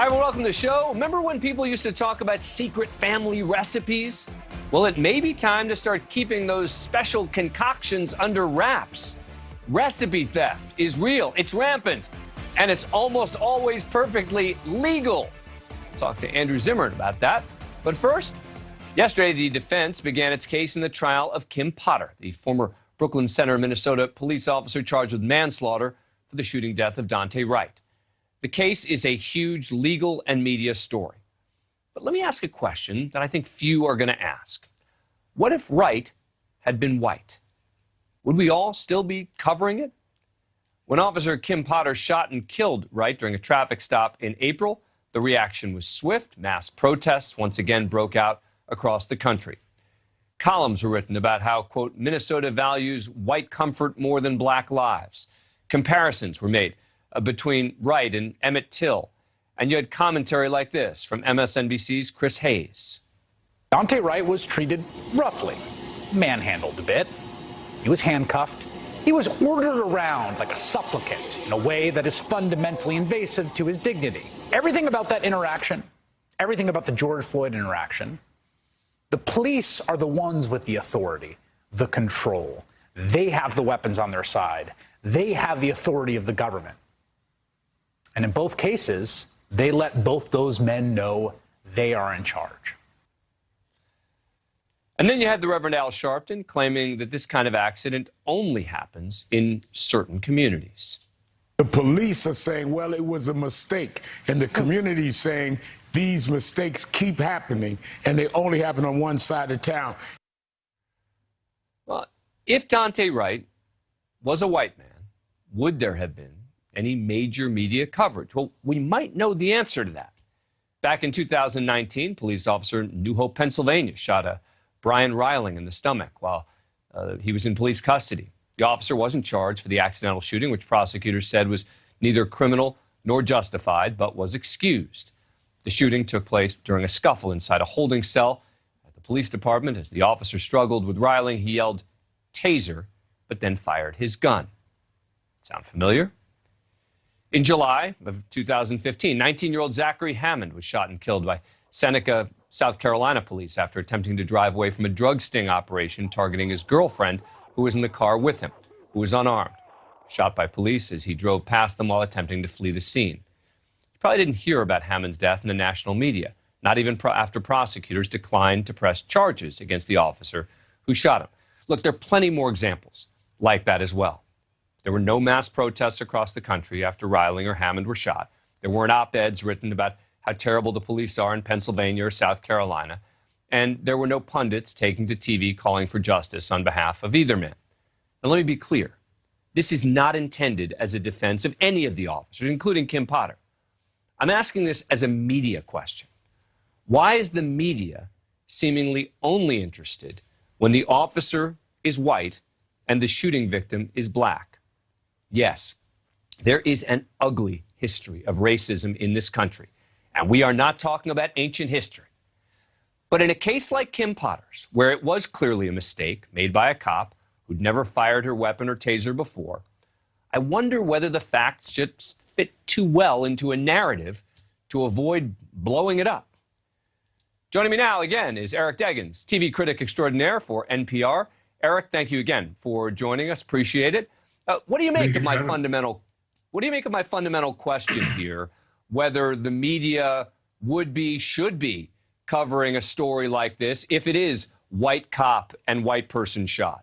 Hi, welcome to the show. Remember when people used to talk about secret family recipes? Well, it may be time to start keeping those special concoctions under wraps. Recipe theft is real, it's rampant, and it's almost always perfectly legal. I'll talk to Andrew Zimmern about that. But first, yesterday the defense began its case in the trial of Kim Potter, the former Brooklyn Center, Minnesota police officer charged with manslaughter for the shooting death of Daunte Wright. The case is a huge legal and media story. But let me ask a question that I think few are going to ask. What if Wright had been white? Would we all still be covering it? When Officer Kim Potter shot and killed Wright during a traffic stop in April, the reaction was swift. Mass protests once again broke out across the country. Columns were written about how, quote, Minnesota values white comfort more than black lives. Comparisons were made between Wright and Emmett Till. And you had commentary like this from MSNBC's Chris Hayes. Daunte Wright was treated roughly, manhandled a bit. He was handcuffed. He was ordered around like a supplicant in a way that is fundamentally invasive to his dignity. Everything about that interaction, everything about the George Floyd interaction, the police are the ones with the authority, the control. They have the weapons on their side. They have the authority of the government. And in both cases, they let both those men know they are in charge. And then you had the Reverend Al Sharpton claiming that this kind of accident only happens in certain communities. The police are saying, well, it was a mistake. And the community is saying these mistakes keep happening and they only happen on one side of town. Well, if Daunte Wright was a white man, would there have been any major media coverage? Well, we might know the answer to that. Back in 2019, police officer in New Hope, Pennsylvania, shot a Brian Reiling in the stomach while he was in police custody. The officer wasn't charged for the accidental shooting, which prosecutors said was neither criminal nor justified, but was excused. The shooting took place during a scuffle inside a holding cell at the police department. As the officer struggled with Reiling, he yelled, "Taser," but then fired his gun. Sound familiar? In July of 2015, 19-year-old Zachary Hammond was shot and killed by Seneca, South Carolina police after attempting to drive away from a drug sting operation targeting his girlfriend, who was in the car with him, who was unarmed. Shot by police as he drove past them while attempting to flee the scene. You probably didn't hear about Hammond's death in the national media, not even after prosecutors declined to press charges against the officer who shot him. Look, there are plenty more examples like that as well. There were no mass protests across the country after Reiling or Hammond were shot. There weren't op-eds written about how terrible the police are in Pennsylvania or South Carolina. And there were no pundits taking to TV calling for justice on behalf of either man. Now, let me be clear. This is not intended as a defense of any of the officers, including Kim Potter. I'm asking this as a media question. Why is the media seemingly only interested when the officer is white and the shooting victim is black? Yes, there is an ugly history of racism in this country, and we are not talking about ancient history. But in a case like Kim Potter's, where it was clearly a mistake made by a cop who'd never fired her weapon or taser before, I wonder whether the facts just fit too well into a narrative to avoid blowing it up. Joining me now again is Eric Deggans, TV critic extraordinaire for NPR. Eric, thank you again for joining us. Appreciate it. What do you make of my fundamental question here, whether the media should be covering a story like this if it is white cop and white person shot?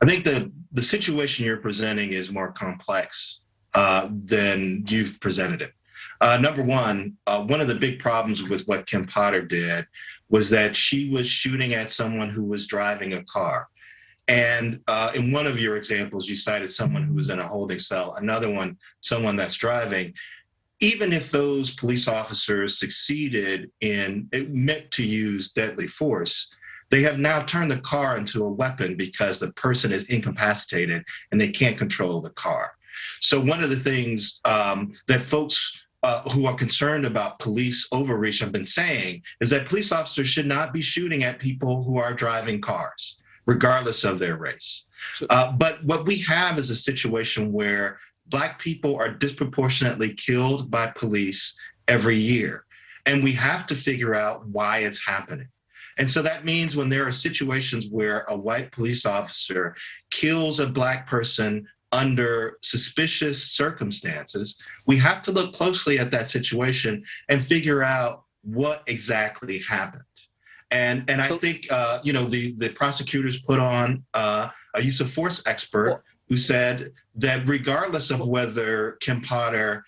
I think the situation you're presenting is more complex than you've presented it. Number one of the big problems with what Kim Potter did was that she was shooting at someone who was driving a car. And in one of your examples, you cited someone who was in a holding cell, another one, someone that's driving. Even if those police officers succeeded in meant to use deadly force, they have now turned the car into a weapon because the person is incapacitated and they can't control the car. So one of the things that folks who are concerned about police overreach have been saying is that police officers should not be shooting at people who are driving cars, regardless of their race. But what we have is a situation where Black people are disproportionately killed by police every year. And we have to figure out why it's happening. And so that means when there are situations where a white police officer kills a Black person under suspicious circumstances, we have to look closely at that situation and figure out what exactly happened. And I think, the prosecutors put on a use of force expert who said that regardless of whether Kim Potter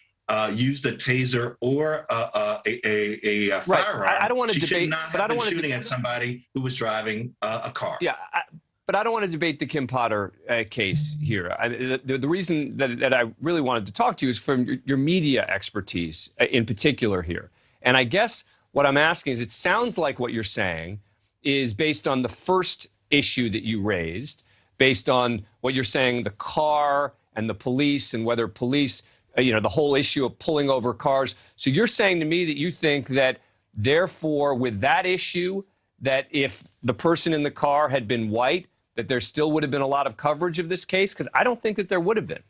used a taser or a firearm, I don't want to she debate, should not have been shooting at somebody who was driving a car. Yeah, but I don't want to debate the Kim Potter case here. The reason that I really wanted to talk to you is from your media expertise in particular here. And I guess what I'm asking is, it sounds like what you're saying is based on the first issue that you raised, based on what you're saying, the car and the police and whether police, the whole issue of pulling over cars. So you're saying to me that you think that, therefore, with that issue, that if the person in the car had been white, that there still would have been a lot of coverage of this case? Because I don't think that there would have been.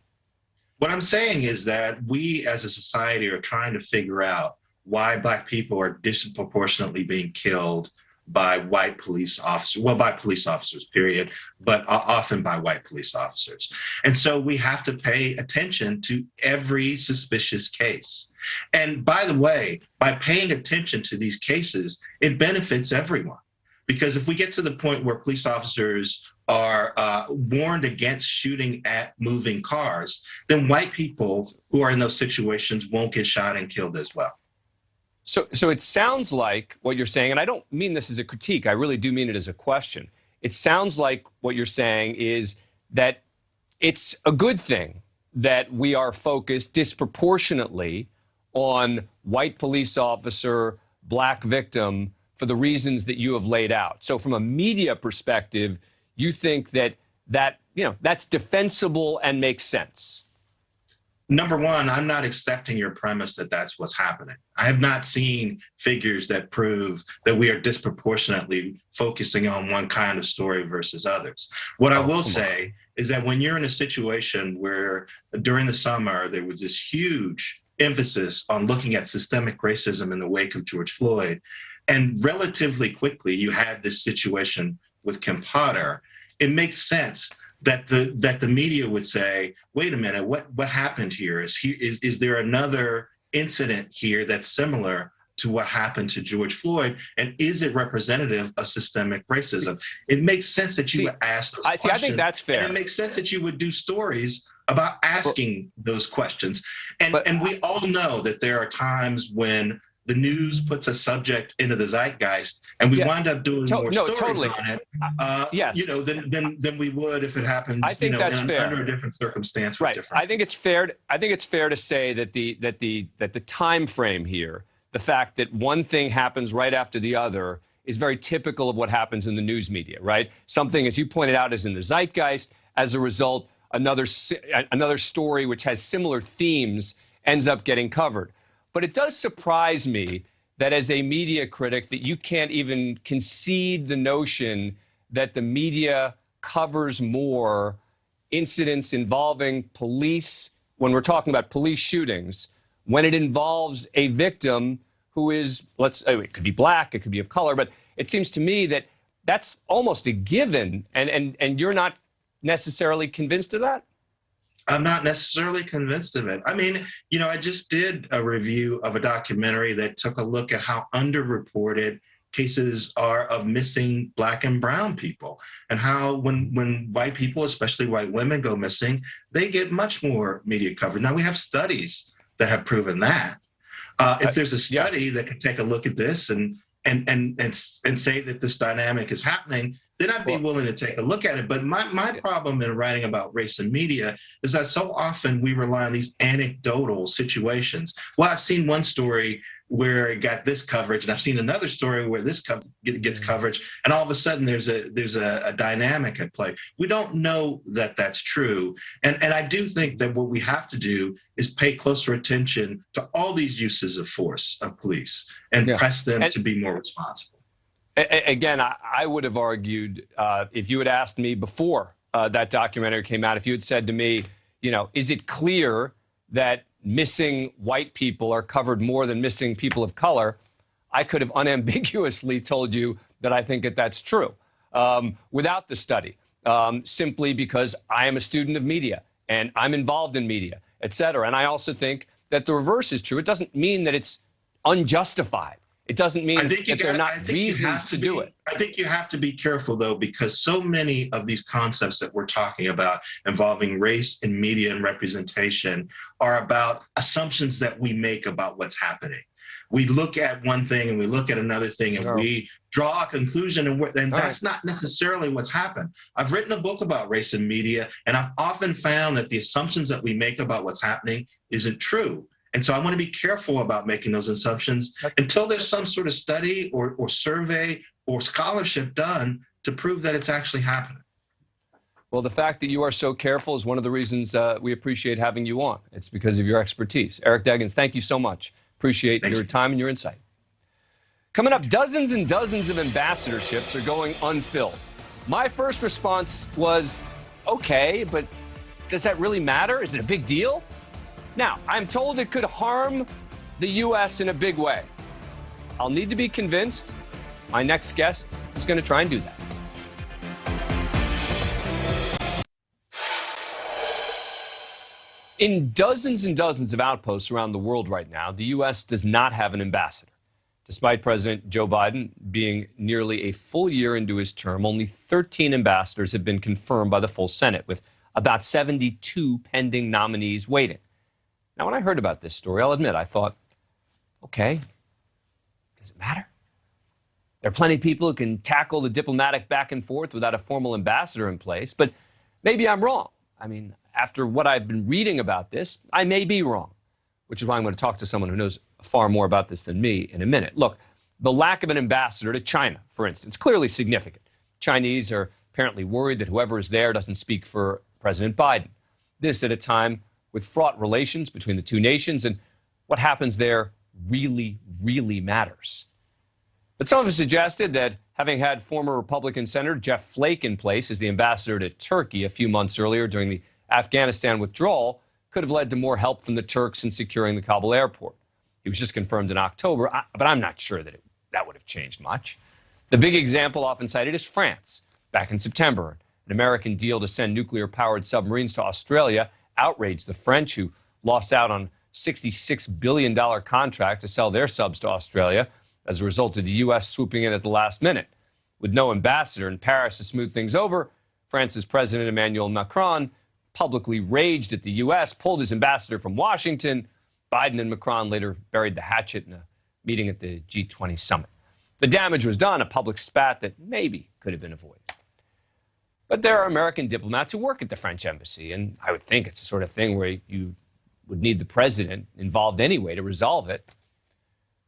What I'm saying is that we as a society are trying to figure out why Black people are disproportionately being killed by white police officers, by police officers, period, but often by white police officers. And so we have to pay attention to every suspicious case. And by the way, by paying attention to these cases, it benefits everyone. Because if we get to the point where police officers are warned against shooting at moving cars, then white people who are in those situations won't get shot and killed as well. So it sounds like what you're saying, and I don't mean this as a critique, I really do mean it as a question. It sounds like what you're saying is that it's a good thing that we are focused disproportionately on white police officer, Black victim, for the reasons that you have laid out. So from a media perspective, you think that that's defensible and makes sense. Number one, I'm not accepting your premise that that's what's happening. I have not seen figures that prove that we are disproportionately focusing on one kind of story versus others. What I will say is that when you're in a situation where during the summer there was this huge emphasis on looking at systemic racism in the wake of George Floyd, and relatively quickly you had this situation with Kim Potter, it makes sense that the media would say, wait a minute, what happened here? Is there another incident here that's similar to what happened to George Floyd? And is it representative of systemic racism? It makes sense that you would ask those questions. I think that's fair. And it makes sense that you would do stories about asking those questions. And we all know that there are times when the news puts a subject into the zeitgeist, and we wind up doing more stories on it. Than we would if it happened. I think that's fair. Under a different circumstance. Right. I think it's fair to say that the time frame here, the fact that one thing happens right after the other, is very typical of what happens in the news media. Right. Something, as you pointed out, is in the zeitgeist. As a result, another story which has similar themes ends up getting covered. But it does surprise me that as a media critic that you can't even concede the notion that the media covers more incidents involving police, when we're talking about police shootings, when it involves a victim who is, it could be Black, it could be of color, but it seems to me that that's almost a given, and you're not necessarily convinced of that? I'm not necessarily convinced of it. I mean, I just did a review of a documentary that took a look at how underreported cases are of missing Black and brown people, and how when white people, especially white women, go missing, they get much more media coverage. Now, we have studies that have proven that. If there's a study that can take a look at this and say that this dynamic is happening, then I'd be willing to take a look at it. But my problem in writing about race and media is that so often we rely on these anecdotal situations. Well, I've seen one story where it got this coverage, and I've seen another story where this gets coverage, and all of a sudden there's a dynamic at play. We don't know that that's true, and I do think that what we have to do is pay closer attention to all these uses of force of police and press them to be more responsible. Again, I would have argued if you had asked me before that documentary came out, if you had said to me, Is it clear that missing white people are covered more than missing people of color? I could have unambiguously told you that I think that that's true without the study, simply because I am a student of media and I'm involved in media, et cetera. And I also think that the reverse is true. It doesn't mean that it's unjustified. It doesn't mean that there are not reasons to do it. I think you have to be careful, though, because so many of these concepts that we're talking about involving race in media and representation are about assumptions that we make about what's happening. We look at one thing and we look at another thing and we draw a conclusion, and that's not necessarily what's happened. I've written a book about race in media, and I've often found that the assumptions that we make about what's happening isn't true. And so I want to be careful about making those assumptions until there's some sort of study or survey or scholarship done to prove that it's actually happening. Well, the fact that you are so careful is one of the reasons we appreciate having you on. It's because of your expertise. Eric Deggans, thank you so much. Appreciate your time and your insight. Coming up, dozens and dozens of ambassadorships are going unfilled. My first response was, okay, but does that really matter? Is it a big deal? Now, I'm told it could harm the U.S. in a big way. I'll need to be convinced. My next guest is going to try and do that. In dozens and dozens of outposts around the world right now, the U.S. does not have an ambassador. Despite President Joe Biden being nearly a full year into his term, only 13 ambassadors have been confirmed by the full Senate, with about 72 pending nominees waiting. Now, when I heard about this story, I'll admit, I thought, okay, does it matter? There are plenty of people who can tackle the diplomatic back and forth without a formal ambassador in place, but maybe I'm wrong. I mean, after what I've been reading about this, I may be wrong, which is why I'm going to talk to someone who knows far more about this than me in a minute. Look, the lack of an ambassador to China, for instance, clearly significant. Chinese are apparently worried that whoever is there doesn't speak for President Biden. This at a time with fraught relations between the two nations, and what happens there really, really matters. But some have suggested that having had former Republican Senator Jeff Flake in place as the ambassador to Turkey a few months earlier during the Afghanistan withdrawal could have led to more help from the Turks in securing the Kabul airport. He was just confirmed in October, but I'm not sure that that would have changed much. The big example often cited is France. Back in September, an American deal to send nuclear-powered submarines to Australia outraged the French, who lost out on a $66 billion contract to sell their subs to Australia as a result of the U.S. swooping in at the last minute. With no ambassador in Paris to smooth things over, France's President Emmanuel Macron publicly raged at the U.S., pulled his ambassador from Washington. Biden and Macron later buried the hatchet in a meeting at the G20 summit. The damage was done, a public spat that maybe could have been avoided. But there are American diplomats who work at the French embassy, and I would think it's the sort of thing where you would need the president involved anyway to resolve it.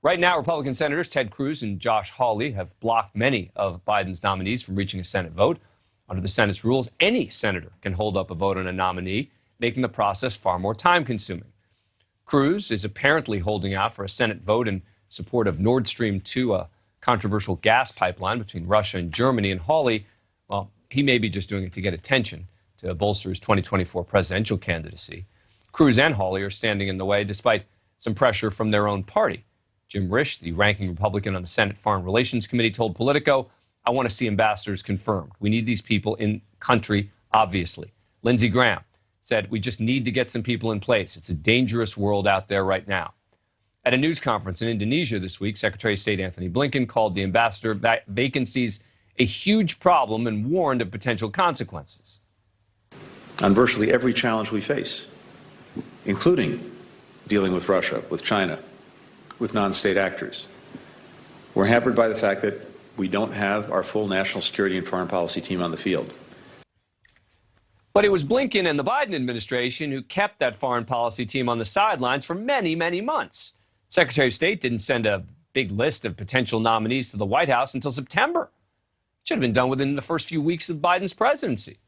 Right now, Republican Senators Ted Cruz and Josh Hawley have blocked many of Biden's nominees from reaching a Senate vote. Under the Senate's rules, any senator can hold up a vote on a nominee, making the process far more time-consuming. Cruz is apparently holding out for a Senate vote in support of Nord Stream 2, a controversial gas pipeline between Russia and Germany. And Hawley, well, he may be just doing it to get attention to bolster his 2024 presidential candidacy. Cruz and Hawley are standing in the way despite some pressure from their own party. Jim Risch, the ranking Republican on the Senate Foreign Relations Committee, told Politico, I want to see ambassadors confirmed. We need these people in country, obviously. Lindsey Graham said, we just need to get some people in place. It's a dangerous world out there right now. At a news conference in Indonesia this week, Secretary of State Anthony Blinken called the ambassador vacancies a huge problem and warned of potential consequences. On virtually every challenge we face, including dealing with Russia, with China, with non-state actors, we're hampered by the fact that we don't have our full national security and foreign policy team on the field. But it was Blinken and the Biden administration who kept that foreign policy team on the sidelines for many, many months. Secretary of State didn't send a big list of potential nominees to the White House until September. It should have been done within the first few weeks of Biden's presidency.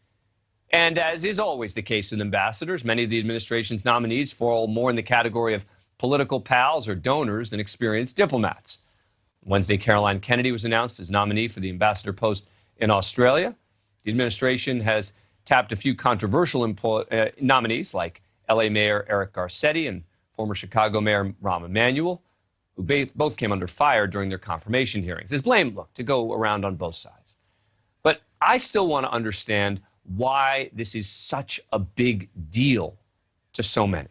And as is always the case with ambassadors, many of the administration's nominees fall more in the category of political pals or donors than experienced diplomats. Wednesday, Caroline Kennedy was announced as nominee for the ambassador post in Australia. The administration has tapped a few controversial nominees like LA Mayor Eric Garcetti and former Chicago Mayor Rahm Emanuel, who both came under fire during their confirmation hearings. There's blame, look, to go around on both sides. But I still want to understand why this is such a big deal to so many.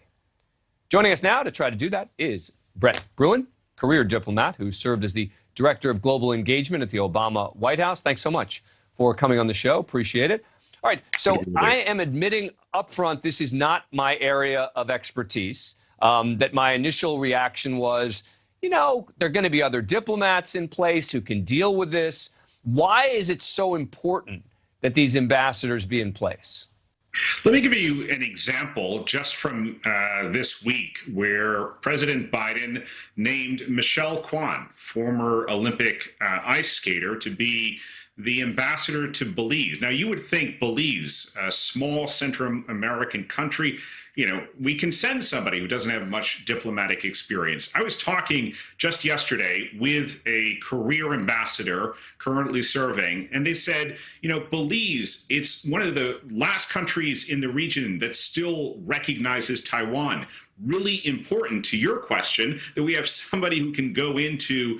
Joining us now to try to do that is Brett Bruen, career diplomat who served as the Director of Global Engagement at the Obama White House. Thanks so much for coming on the show. Appreciate it. All right, so I am admitting up front this is not my area of expertise, that my initial reaction was, you know, there are going to be other diplomats in place who can deal with this. Why is it so important that these ambassadors be in place? Let me give you an example just from this week where President Biden named Michelle Kwan, former Olympic ice skater, to be the ambassador to Belize. Now, you would think Belize, a small Central American country, you know, we can send somebody who doesn't have much diplomatic experience. I was talking just yesterday with a career ambassador currently serving, and they said, you know, Belize, it's one of the last countries in the region that still recognizes Taiwan. Really important to your question that we have somebody who can go into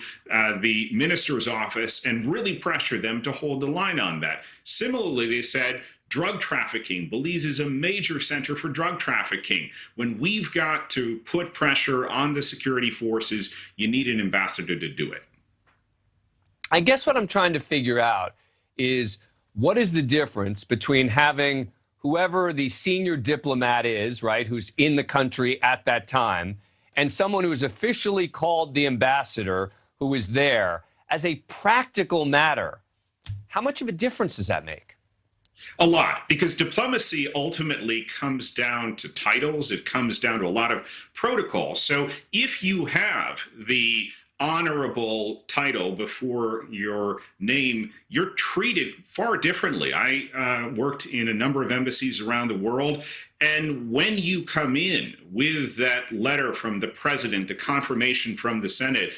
the minister's office and really pressure them to hold the line on that. Similarly, they said, drug trafficking. Belize is a major center for drug trafficking. When we've got to put pressure on the security forces, you need an ambassador to do it. I guess what I'm trying to figure out is what is the difference between having whoever the senior diplomat is, right, who's in the country at that time, and someone who is officially called the ambassador who is there. As a practical matter, how much of a difference does that make? A lot, because diplomacy ultimately comes down to titles. It comes down to a lot of protocol. So if you have the honorable title before your name, you're treated far differently. I worked in a number of embassies around the world, and when you come in with that letter from the president, the confirmation from the Senate,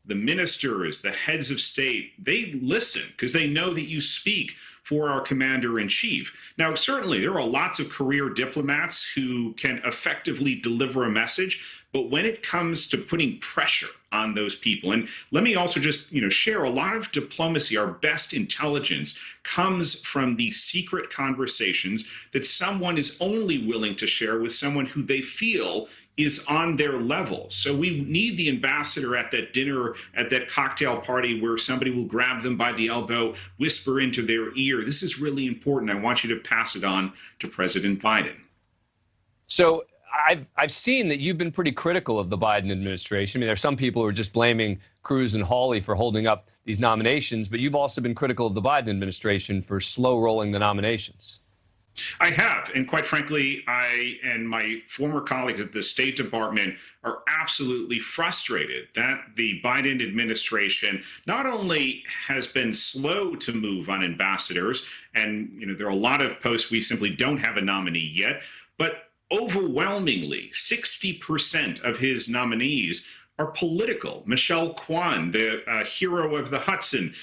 the ministers, the heads of state, they listen because they know that you speak for our commander-in-chief. Now, certainly, there are lots of career diplomats who can effectively deliver a message, but when it comes to putting pressure on those people, and let me also just, share a lot of diplomacy, our best intelligence comes from the secret conversations that someone is only willing to share with someone who they feel is on their level. So we need the ambassador at that dinner, at that cocktail party where somebody will grab them by the elbow, whisper into their ear, this is really important. I want you to pass it on to President Biden. So I've seen that you've been pretty critical of the Biden administration. I mean, there are some people who are just blaming Cruz and Hawley for holding up these nominations, but you've also been critical of the Biden administration for slow rolling the nominations. I have, and quite frankly, I and my former colleagues at the State Department are absolutely frustrated that the Biden administration not only has been slow to move on ambassadors, and there are a lot of posts we simply don't have a nominee yet, but overwhelmingly, 60% of his nominees are political. Michelle Kwan, the hero of the Hudson,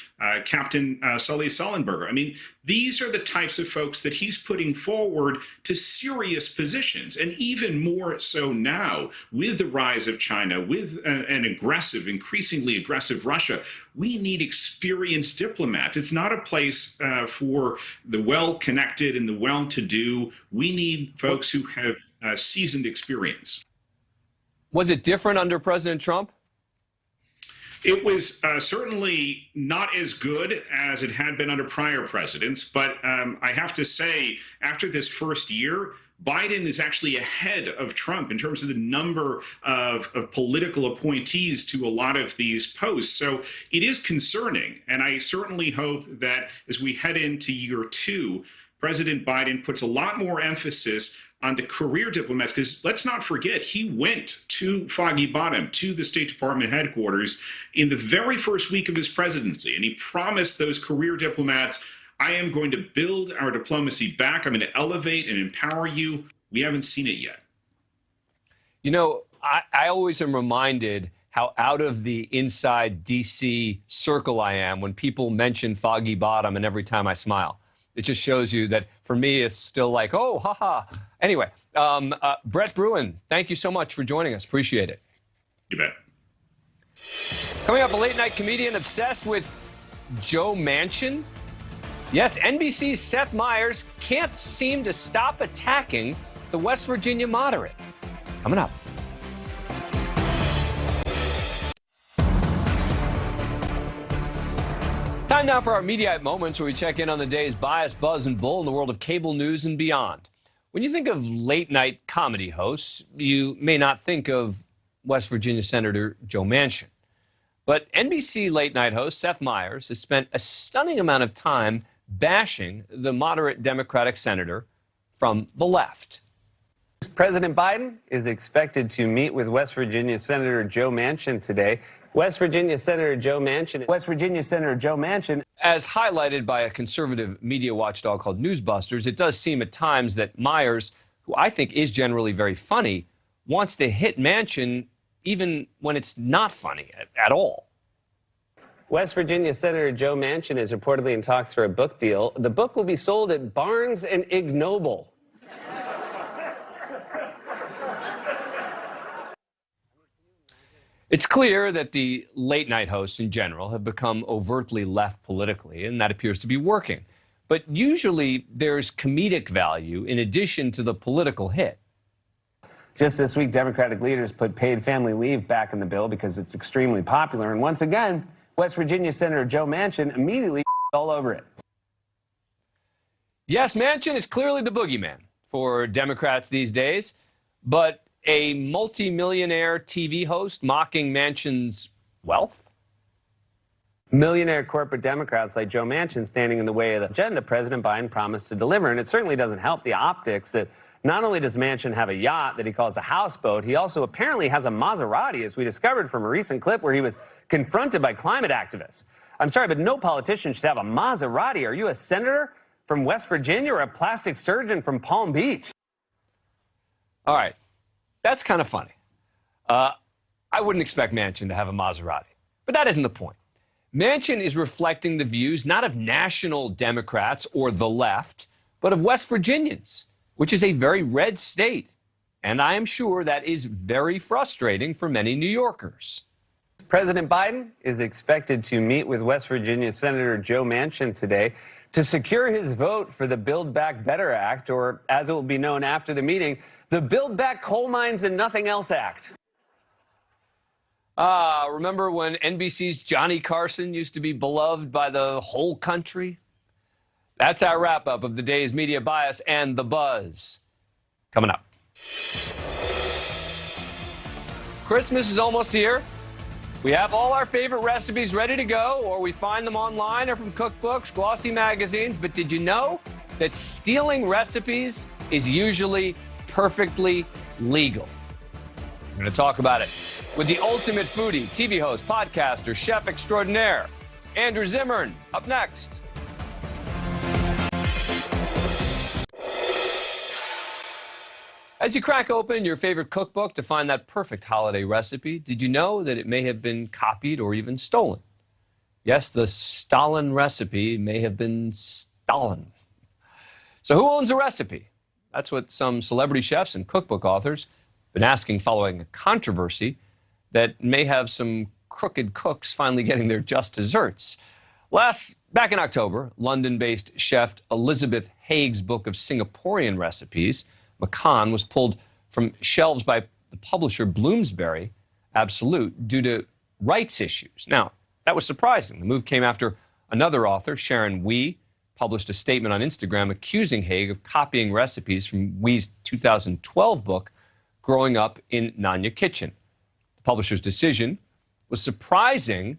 Captain Sully Sullenberger. I mean, these are the types of folks that he's putting forward to serious positions. And even more so now, with the rise of China, with an aggressive, increasingly aggressive Russia, we need experienced diplomats. It's not a place for the well-connected and the well-to-do. We need folks who have seasoned experience. Was it different under President Trump? It was certainly not as good as it had been under prior presidents. But I have to say, after this first year, Biden is actually ahead of Trump in terms of the number of political appointees to a lot of these posts. So it is concerning. And I certainly hope that as we head into year two, President Biden puts a lot more emphasis on the career diplomats, because let's not forget, he went to Foggy Bottom, to the State Department headquarters in the very first week of his presidency. And he promised those career diplomats, I am going to build our diplomacy back. I'm going to elevate and empower you. We haven't seen it yet. I always am reminded how out of the inside D.C. circle I am when people mention Foggy Bottom, and every time I smile. It just shows you that For me, it's still like, oh, haha. Anyway, Brett Bruen, thank you so much for joining us. Appreciate it. You bet. Coming up, a late-night comedian obsessed with Joe Manchin. Yes, NBC's Seth Meyers can't seem to stop attacking the West Virginia moderate. Coming up. Time now for our Mediaite Moments, where we check in on the day's bias, buzz, and bull in the world of cable news and beyond. When you think of late-night comedy hosts, you may not think of West Virginia Senator Joe Manchin. But NBC late-night host Seth Meyers has spent a stunning amount of time bashing the moderate Democratic senator from the left. President Biden is expected to meet with West Virginia Senator Joe Manchin today. West Virginia Senator Joe Manchin. As highlighted by a conservative media watchdog called Newsbusters, it does seem at times that Meyers, who I think is generally very funny, wants to hit Manchin even when it's not funny at all. West Virginia Senator Joe Manchin is reportedly in talks for a book deal. The book will be sold at Barnes and Ignoble. It's clear that the late-night hosts in general have become overtly left politically, and that appears to be working. But usually there's comedic value in addition to the political hit. Just this week, Democratic leaders put paid family leave back in the bill because it's extremely popular. And once again, West Virginia Senator Joe Manchin immediately all over it. Yes, Manchin is clearly the boogeyman for Democrats these days, but a multimillionaire TV host mocking Manchin's wealth? Millionaire corporate Democrats like Joe Manchin standing in the way of the agenda President Biden promised to deliver. And it certainly doesn't help the optics that not only does Manchin have a yacht that he calls a houseboat, he also apparently has a Maserati, as we discovered from a recent clip where he was confronted by climate activists. I'm sorry, but no politician should have a Maserati. Are you a senator from West Virginia or a plastic surgeon from Palm Beach? All right. That's kind of funny. I wouldn't expect Manchin to have a Maserati, but that isn't the point. Manchin is reflecting the views not of national Democrats or the left, but of West Virginians, which is a very red state. And I am sure that is very frustrating for many New Yorkers. President Biden is expected to meet with West Virginia Senator Joe Manchin today to secure his vote for the Build Back Better Act, or as it will be known after the meeting, the Build Back Coal Mines and Nothing Else Act. Remember when NBC's Johnny Carson used to be beloved by the whole country? That's our wrap-up of the day's media bias and the buzz. Coming up. Christmas is almost here. We have all our favorite recipes ready to go, or we find them online or from cookbooks, glossy magazines. But did you know that stealing recipes is usually perfectly legal? We're going to talk about it with the ultimate foodie, TV host, podcaster, chef extraordinaire, Andrew Zimmern, up next. As you crack open your favorite cookbook to find that perfect holiday recipe, did you know that it may have been copied or even stolen? Yes, the Stalin recipe may have been stolen. So who owns a recipe? That's what some celebrity chefs and cookbook authors have been asking following a controversy that may have some crooked cooks finally getting their just desserts. Back in October, London-based chef Elizabeth Haig's book of Singaporean recipes, Makan, was pulled from shelves by the publisher Bloomsbury Absolute due to rights issues. Now, that was surprising. The move came after another author, Sharon Wee, published a statement on Instagram accusing Haig of copying recipes from Wee's 2012 book, Growing Up in Nanya Kitchen. The publisher's decision was surprising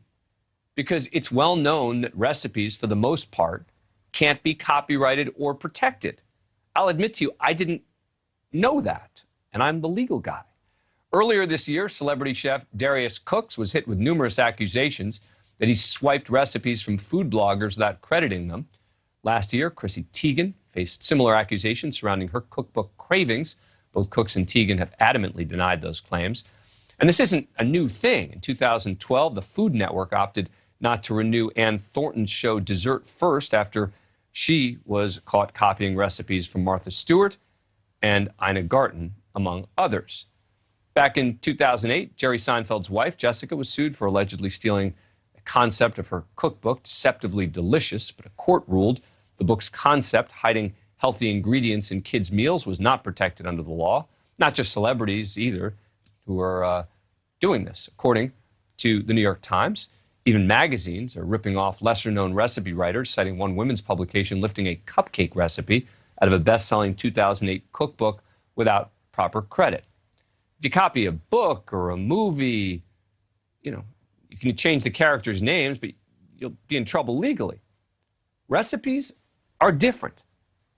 because it's well known that recipes, for the most part, can't be copyrighted or protected. I'll admit to you, I didn't know that, and I'm the legal guy. Earlier this year, celebrity chef Darius Cooks was hit with numerous accusations that he swiped recipes from food bloggers without crediting them. Last year, Chrissy Teigen faced similar accusations surrounding her cookbook Cravings. Both Cooks and Teigen have adamantly denied those claims. And this isn't a new thing. In 2012, the Food Network opted not to renew Ann Thornton's show Dessert First after She was caught copying recipes from Martha Stewart and Ina Garten, among others. Back in 2008, Jerry Seinfeld's wife, Jessica, was sued for allegedly stealing a concept of her cookbook, Deceptively Delicious, but a court ruled the book's concept, hiding healthy ingredients in kids' meals, was not protected under the law. Not just celebrities either who are doing this. According to the New York Times, even magazines are ripping off lesser-known recipe writers, citing one women's publication lifting a cupcake recipe out of a best-selling 2008 cookbook without proper credit. If you copy a book or a movie, you can change the characters' names, but you'll be in trouble legally. Recipes are different.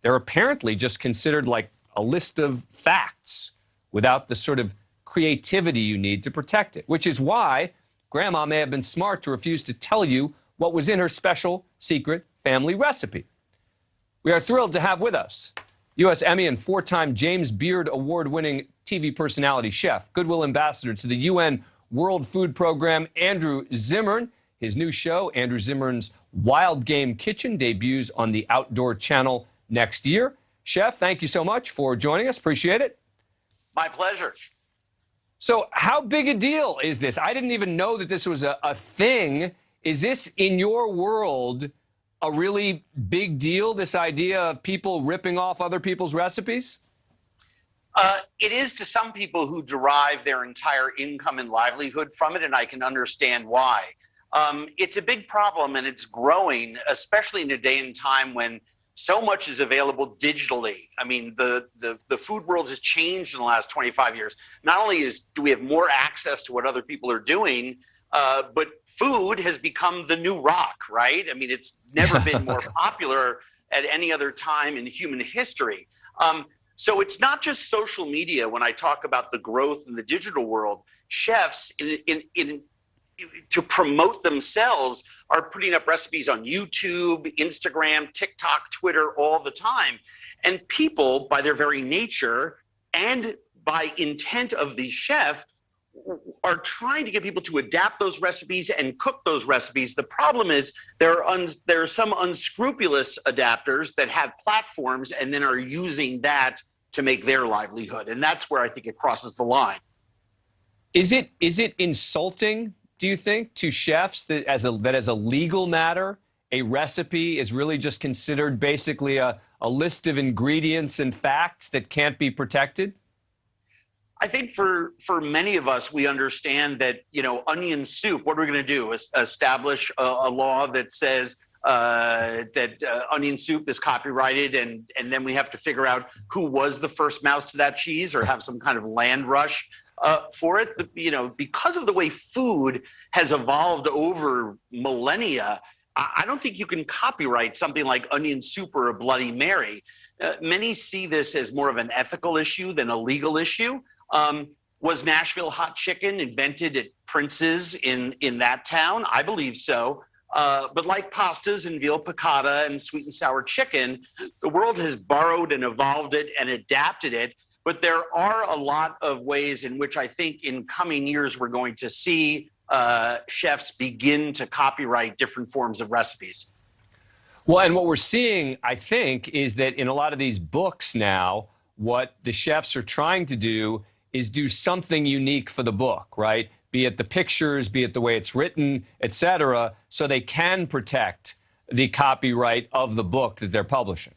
They're apparently just considered like a list of facts without the sort of creativity you need to protect it, which is why Grandma may have been smart to refuse to tell you what was in her special secret family recipe. We are thrilled to have with us U.S. Emmy and four-time James Beard Award-winning TV personality chef, Goodwill Ambassador to the UN World Food Program, Andrew Zimmern. His new show, Andrew Zimmern's Wild Game Kitchen, debuts on the Outdoor Channel next year. Chef, thank you so much for joining us. Appreciate it. My pleasure. So how big a deal is this? I didn't even know that this was a thing. Is this, in your world, a really big deal, this idea of people ripping off other people's recipes? It is to some people who derive their entire income and livelihood from it, and I can understand why. It's a big problem, and it's growing, especially in a day and time when so much is available digitally. I mean, the food world has changed in the last 25 years. Not only do we have more access to what other people are doing, but food has become the new rock, right? I mean, it's never been more popular at any other time in human history. So it's not just social media. When I talk about the growth in the digital world, chefs to promote themselves are putting up recipes on YouTube, Instagram, TikTok, Twitter all the time. And people, by their very nature and by intent of the chef, are trying to get people to adapt those recipes and cook those recipes. The problem is there are some unscrupulous adapters that have platforms and then are using that to make their livelihood. And that's where I think it crosses the line. Is it insulting, do you think, to chefs that as a legal matter, a recipe is really just considered basically a list of ingredients and facts that can't be protected? I think for many of us, we understand that, onion soup, what are we going to do? Establish a law that says that onion soup is copyrighted, and then we have to figure out who was the first mouse to that cheese, or have some kind of land rush for it. Because of the way food has evolved over millennia, I don't think you can copyright something like onion soup or a Bloody Mary. Many see this as more of an ethical issue than a legal issue. Was Nashville hot chicken invented at Prince's in that town? I believe so. But like pastas and veal piccata and sweet and sour chicken, the world has borrowed and evolved it and adapted it. But there are a lot of ways in which I think in coming years we're going to see chefs begin to copyright different forms of recipes. Well, and what we're seeing, I think, is that in a lot of these books now, what the chefs are trying to do is do something unique for the book, right? Be it the pictures, be it the way it's written, et cetera, so they can protect the copyright of the book that they're publishing.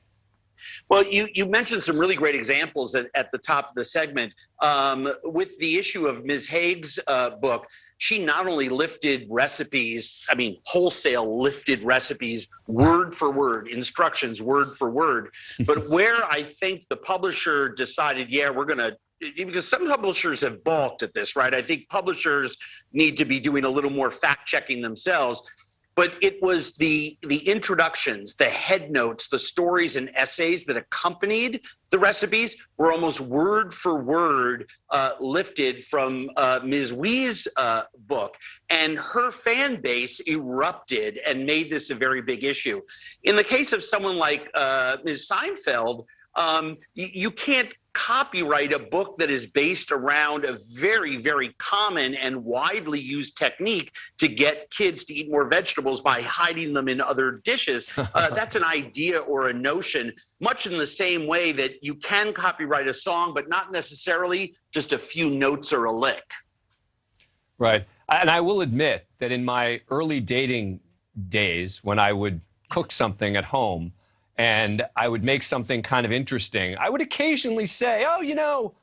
Well, you mentioned some really great examples at the top of the segment. With the issue of Ms. Haig's book, she not only lifted recipes, wholesale lifted recipes, word for word, instructions, word for word. But where I think the publisher decided, because some publishers have balked at this, right? I think publishers need to be doing a little more fact checking themselves. But it was the introductions, the head notes, the stories and essays that accompanied the recipes were almost word for word lifted from Ms. Wee's book. And her fan base erupted and made this a very big issue. In the case of someone like Ms. Seinfeld, You can't copyright a book that is based around a very, very common and widely used technique to get kids to eat more vegetables by hiding them in other dishes. That's an idea or a notion, much in the same way that you can copyright a song, but not necessarily just a few notes or a lick. Right. And I will admit that in my early dating days, when I would cook something at home, and I would make something kind of interesting, I would occasionally say, oh, you know,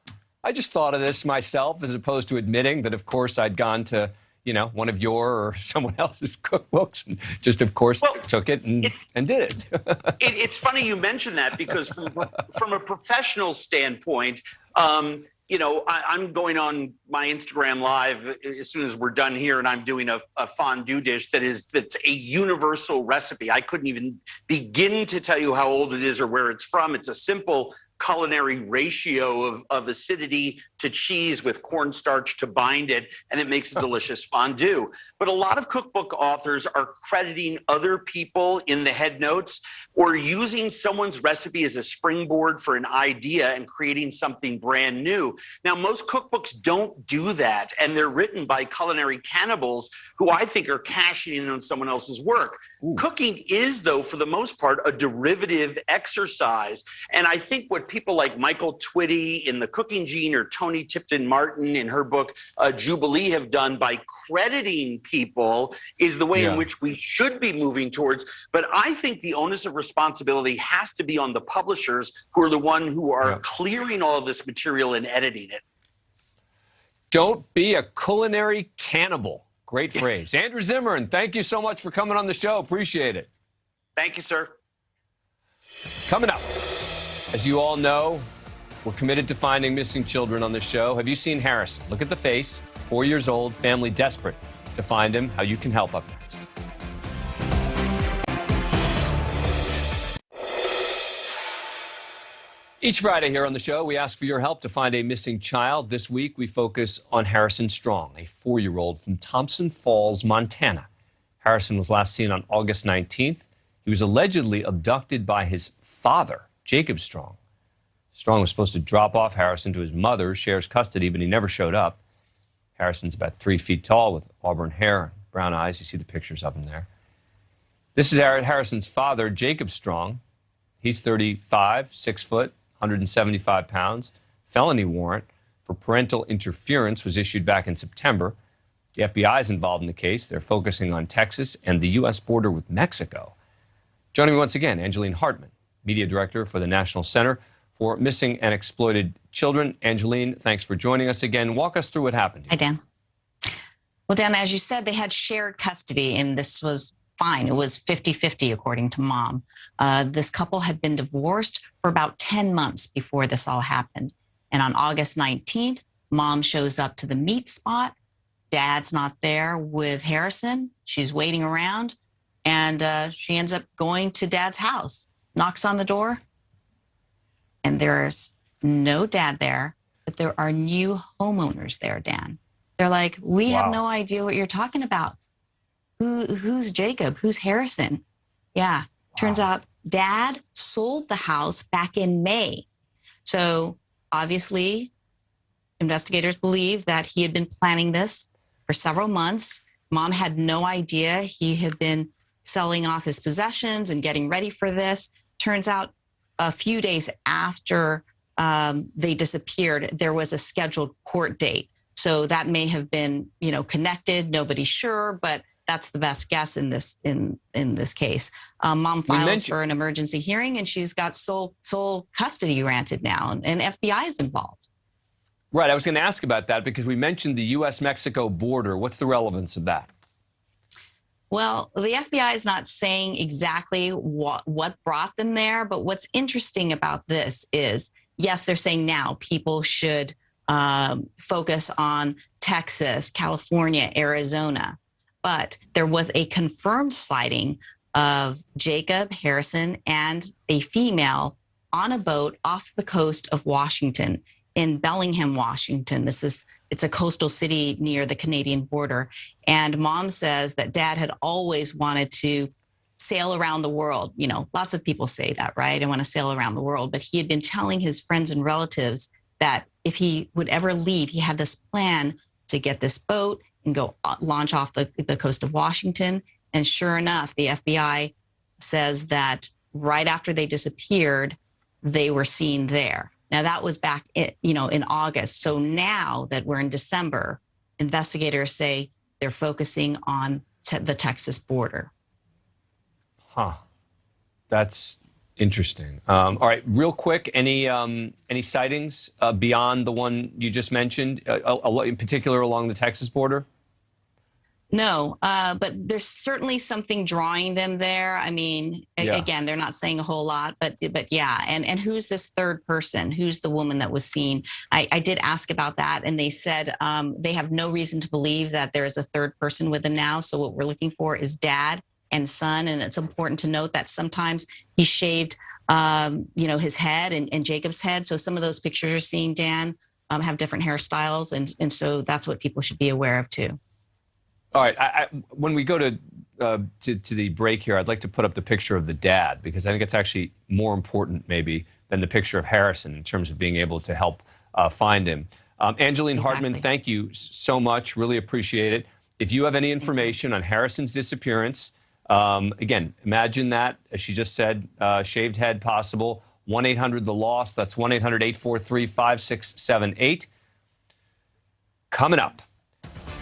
I just thought of this myself, as opposed to admitting that, of course, I'd gone to, you know, one of your or someone else's cookbooks and just, of course, took it and did it. It's funny you mention that, because from a professional standpoint, you know, I'm going on my Instagram Live as soon as we're done here, and I'm doing a fondue dish that's a universal recipe. I couldn't even begin to tell you how old it is or where it's from. It's a simple culinary ratio of acidity to cheese with cornstarch to bind it, and it makes a delicious fondue. But a lot of cookbook authors are crediting other people in the head notes or using someone's recipe as a springboard for an idea and creating something brand new. Now, most cookbooks don't do that, and they're written by culinary cannibals who I think are cashing in on someone else's work. Ooh. Cooking is, though, for the most part, a derivative exercise. And I think what people like Michael Twitty in The Cooking Gene or Toni Tipton Martin in her book Jubilee have done by crediting people is the way in which we should be moving towards. But I think the onus of responsibility has to be on the publishers, who are the one who are clearing all of this material and editing it. Don't be a culinary cannibal. Great phrase. Andrew Zimmern, thank you so much for coming on the show. Appreciate it. Thank you, sir. Coming up, as you all know, we're committed to finding missing children on this show. Have you seen Harrison? Look at the face, 4 years old, family desperate to find him. How you can help up next. Each Friday here on the show, we ask for your help to find a missing child. This week, we focus on Harrison Strong, a 4-year-old from Thompson Falls, Montana. Harrison was last seen on August 19th. He was allegedly abducted by his father, Jacob Strong. Strong was supposed to drop off Harrison to his mother, shares custody, but he never showed up. Harrison's about 3 feet tall with auburn hair and brown eyes. You see the pictures of him there. This is Harrison's father, Jacob Strong. He's 35, 6 foot, 175 pounds. Felony warrant for parental interference was issued back in September. The FBI is involved in the case. They're focusing on Texas and the U.S. border with Mexico. Joining me once again, Angeline Hartman, Media Director for the National Center for Missing and Exploited Children. Angeline, thanks for joining us again. Walk us through what happened here. Hi, Dan. Well, Dan, as you said, they had shared custody, and this was fine. It was 50-50, according to mom. This couple had been divorced for about 10 months before this all happened. And on August 19th, mom shows up to the meet spot. Dad's not there with Harrison. She's waiting around, and she ends up going to dad's house, knocks on the door, and there's no dad there, but there are new homeowners there, Dan. They're like, we have no idea what you're talking about. Who's Jacob? Who's Harrison? Yeah. Turns out dad sold the house back in May. So obviously, investigators believe that he had been planning this for several months. Mom had no idea he had been selling off his possessions and getting ready for this. Turns out a few days after they disappeared, there was a scheduled court date. So that may have been, connected. Nobody's sure, but that's the best guess in this case. Mom files for an emergency hearing, and she's got sole custody granted now, and FBI is involved. Right. I was going to ask about that because we mentioned the U.S.-Mexico border. What's the relevance of that? Well, the FBI is not saying exactly what brought them there, but what's interesting about this is, yes, they're saying now people should focus on Texas, California, Arizona. But there was a confirmed sighting of Jacob, Harrison, and a female on a boat off the coast of Washington in Bellingham, Washington. It's a coastal city near the Canadian border. And mom says that dad had always wanted to sail around the world. You know, lots of people say that, right? I want to sail around the world. But he had been telling his friends and relatives that if he would ever leave, he had this plan to get this boat and go launch off the coast of Washington. And sure enough, the FBI says that right after they disappeared, they were seen there. Now, that was back, in August. So now that we're in December, investigators say they're focusing on the Texas border. Huh. That's interesting. All right, real quick, any sightings beyond the one you just mentioned, in particular along the Texas border? No, but there's certainly something drawing them there. I mean, again, they're not saying a whole lot, but yeah. And who's this third person? Who's the woman that was seen? I did ask about that, and they said they have no reason to believe that there is a third person with them now. So what we're looking for is dad and son. And it's important to note that sometimes he shaved, his head and Jacob's head. So some of those pictures you're seeing, Dan, have different hairstyles. And so that's what people should be aware of too. All right. When we go to the break here, I'd like to put up the picture of the dad, because I think it's actually more important maybe than the picture of Harrison in terms of being able to help find him. Angeline Hartman, thank you so much. Really appreciate it. If you have any information on Harrison's disappearance, again, imagine that, as she just said, shaved head possible, 1-800-THE-LOST. That's 1-800-843-5678. Coming up.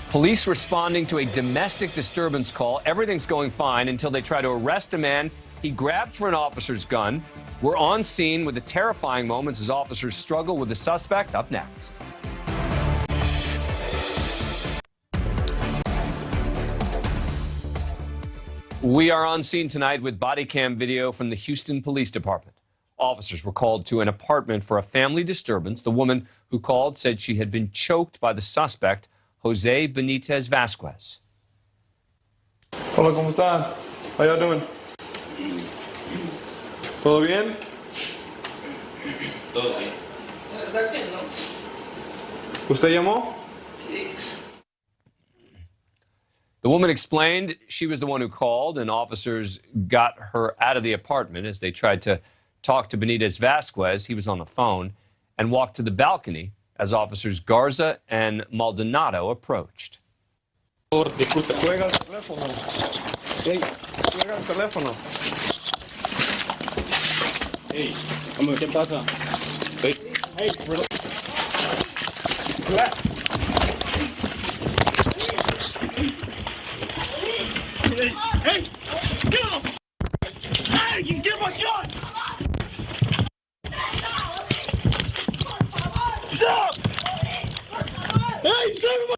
Police responding to a domestic disturbance call. Everything's going fine until they try to arrest a man he grabbed for an officer's gun. We're on scene with the terrifying moments as officers struggle with the suspect. Up next. We are on scene tonight with body cam video from the Houston Police Department. Officers were called to an apartment for a family disturbance. The woman who called said she had been choked by the suspect, Jose Benitez Vasquez. Hola, ¿cómo están? How y'all doing? ¿Todo bien? Todo bien. La verdad que no. ¿Usted llamó? Sí. The woman explained she was the one who called, and officers got her out of the apartment as they tried to talk to Benitez Vasquez. He was on the phone, and walked to the balcony as officers Garza and Maldonado approached. Disculpe, juega el teléfono. Hey, juega el teléfono. Hey, ¿qué pasa? Hey, Hey, get off! Hey, he's getting my gun! Stop! Hey, he's getting my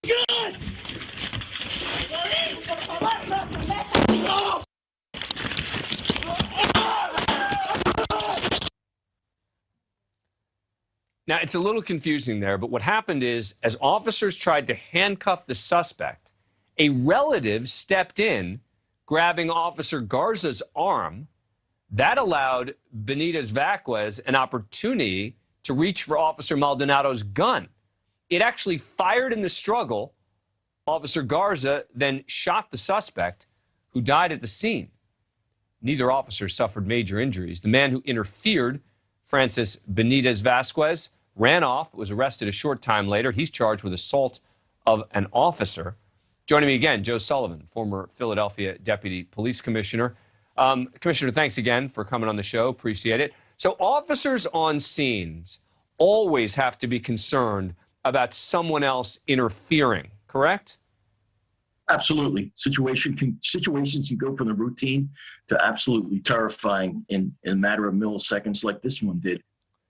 gun! Now, it's a little confusing there, but what happened is, as officers tried to handcuff the suspect, a relative stepped in, grabbing Officer Garza's arm. That allowed Benitez Vasquez an opportunity to reach for Officer Maldonado's gun. It actually fired in the struggle. Officer Garza then shot the suspect, who died at the scene. Neither officer suffered major injuries. The man who interfered, Francis Benitez Vasquez, ran off, was arrested a short time later. He's charged with assault of an officer. Joining me again, Joe Sullivan, former Philadelphia Deputy Police Commissioner. Commissioner, thanks again for coming on the show. Appreciate it. So officers on scenes always have to be concerned about someone else interfering, correct? Absolutely. Situations can go from the routine to absolutely terrifying in a matter of milliseconds, like this one did.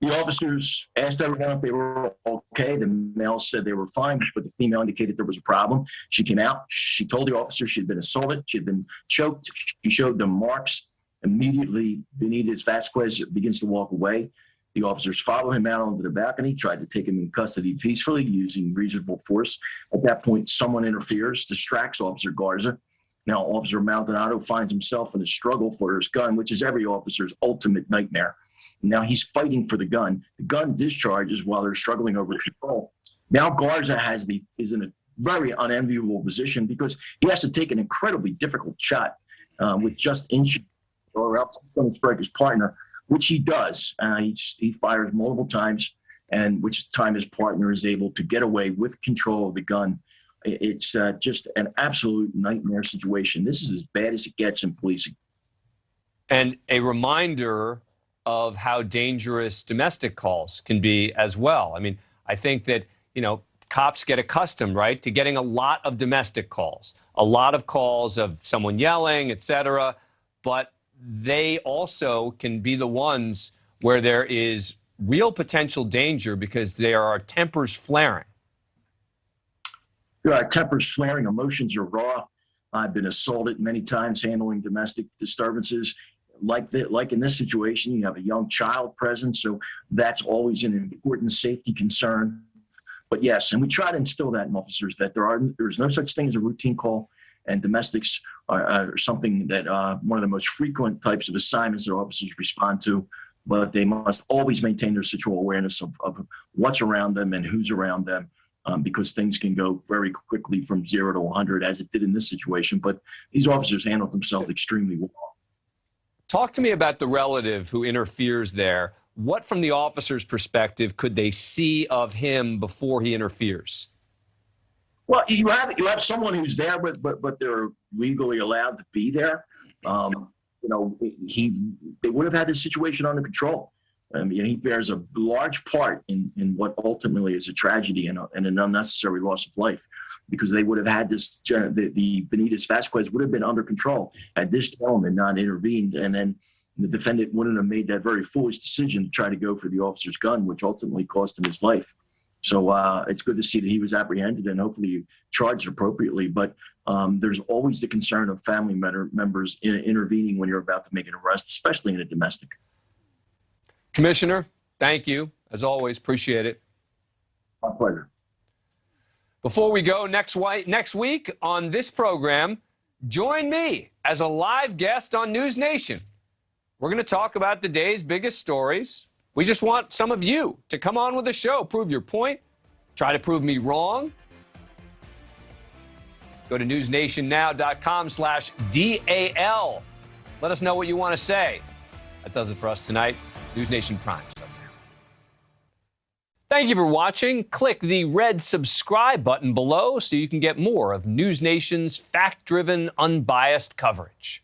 The officers asked everyone if they were okay. The male said they were fine, but the female indicated there was a problem. She came out. She told the officer she had been assaulted. She had been choked. She showed them marks. Immediately, Benitez Vasquez begins to walk away. The officers follow him out onto the balcony, tried to take him in custody peacefully using reasonable force. At that point, someone interferes, distracts Officer Garza. Now, Officer Maldonado finds himself in a struggle for his gun, which is every officer's ultimate nightmare. Now he's fighting for the gun. The gun discharges while they're struggling over control. Now Garza is in a very unenviable position because he has to take an incredibly difficult shot. with just inches, or else he's going to strike his partner, which he does. He fires multiple times, and which time his partner is able to get away with control of the gun. It's just an absolute nightmare situation. This is as bad as it gets in policing. And a reminder of how dangerous domestic calls can be as well. I mean, I think that, cops get accustomed, right, to getting a lot of domestic calls, a lot of calls of someone yelling, et cetera, but they also can be the ones where there is real potential danger because there are tempers flaring. Tempers flaring, emotions are raw. I've been assaulted many times handling domestic disturbances. Like in this situation, you have a young child present, so that's always an important safety concern. But yes, and we try to instill that in officers that there's no such thing as a routine call, and domestics are something that one of the most frequent types of assignments that officers respond to. But they must always maintain their situational awareness of what's around them and who's around them, because things can go very quickly from 0 to 100, as it did in this situation. But these officers handled themselves extremely well. Talk to me about the relative who interferes there. What, from the officer's perspective, could they see of him before he interferes? Well, you have someone who's there, but they're legally allowed to be there. They would have had this situation under control. I mean, he bears a large part in what ultimately is a tragedy and an unnecessary loss of life, because they would have had this. The Benitez Vasquez would have been under control had this gentleman not intervened, and then the defendant wouldn't have made that very foolish decision to try to go for the officer's gun, which ultimately cost him his life. So it's good to see that he was apprehended and hopefully charged appropriately. But there's always the concern of family members intervening when you're about to make an arrest, especially in a domestic. Commissioner, thank you. As always, appreciate it. My pleasure. Before we go next week on this program, join me as a live guest on NewsNation. We're going to talk about the day's biggest stories. We just want some of you to come on with the show, prove your point, try to prove me wrong. Go to newsnationnow.com/DAL. Let us know what you want to say. That does it for us tonight. NewsNation Prime. Thank you for watching. Click the red subscribe button below so you can get more of NewsNation's fact-driven, unbiased coverage.